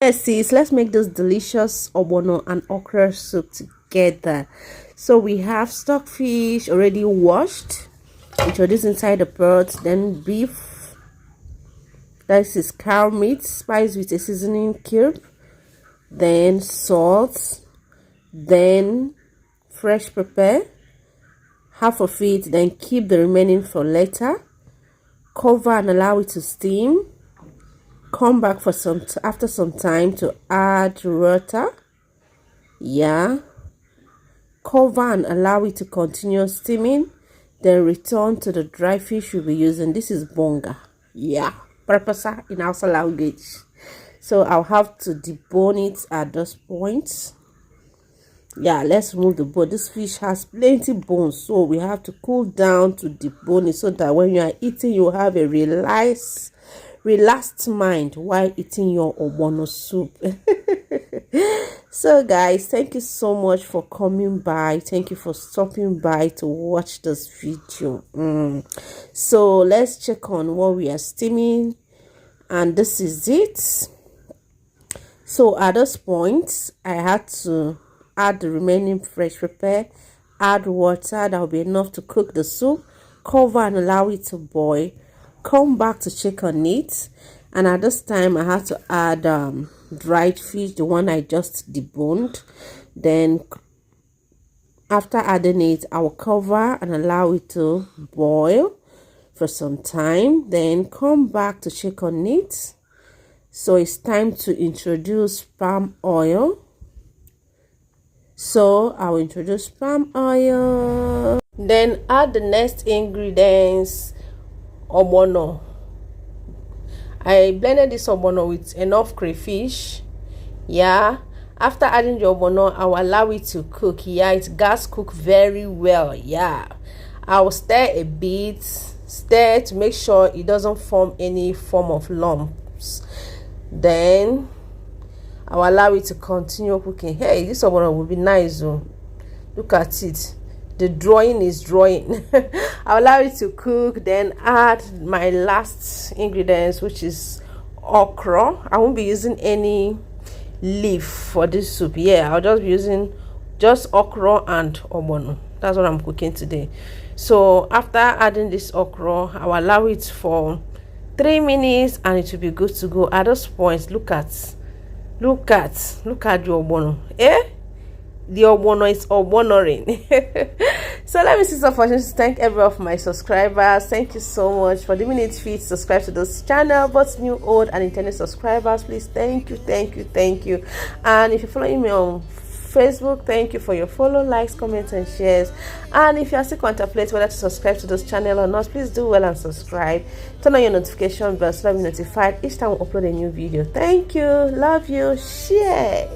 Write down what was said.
Let's make this delicious ogbono and okra soup together. So we have stockfish already washed, introduced inside the pot, then beef, this is cow meat, spiced with a seasoning cube, then salt, then fresh pepper, half of it, then keep the remaining for later. Cover and allow it to steam. Come back for after some time to add water. Cover and allow it to continue steaming. Then return to the dry fish you'll be using. This is bonga. Purpose in Hausa language. So I'll have to debone it at this point. Let's remove the bone. This fish has plenty bones, so we have to cool down to debone it so that when you are eating, you have a relaxed mind while eating your ogbono soup. So guys, thank you so much for coming by. Thank you for stopping by to watch this video. So let's check on what we are steaming, and this is it. So at this point, I had to add the remaining fresh pepper, add water that will be enough to cook the soup, cover and allow it to boil. Come back to check on it, and at this time I had to add dried fish, the one I just deboned. Then after adding it, I will cover and allow it to boil for some time, then come back to check on it. So it's time to introduce palm oil. So I will introduce palm oil, then add the next ingredients, ogbono. I blended this ogbono with enough crayfish. After adding the ogbono, I will allow it to cook. It's gas cook very well. I will stir a bit, to make sure it doesn't form any form of lumps. Then I will allow it to continue cooking. Hey, this ogbono will be nice. Look at it. The drawing is drawing. I'll allow it to cook, then add my last ingredients, which is okra. I won't be using any leaf for this soup. I'll just be using just okra and ogbono. That's what I'm cooking today. So after adding this okra, I'll allow it for 3 minutes and it will be good to go. At this point, look at the ogbono. The ogbono is ogbonoring. So let me see some opportunities to thank every of my subscribers. Thank you so much for the minute feed. Subscribe to this channel, both new, old, and intended subscribers. Please, thank you. And if you're following me on Facebook, thank you for your follow, likes, comments, and shares. And if you are still contemplating whether to subscribe to this channel or not, please do well and subscribe. Turn on your notification bell so that you'll be notified each time we upload a new video. Thank you, love you, share.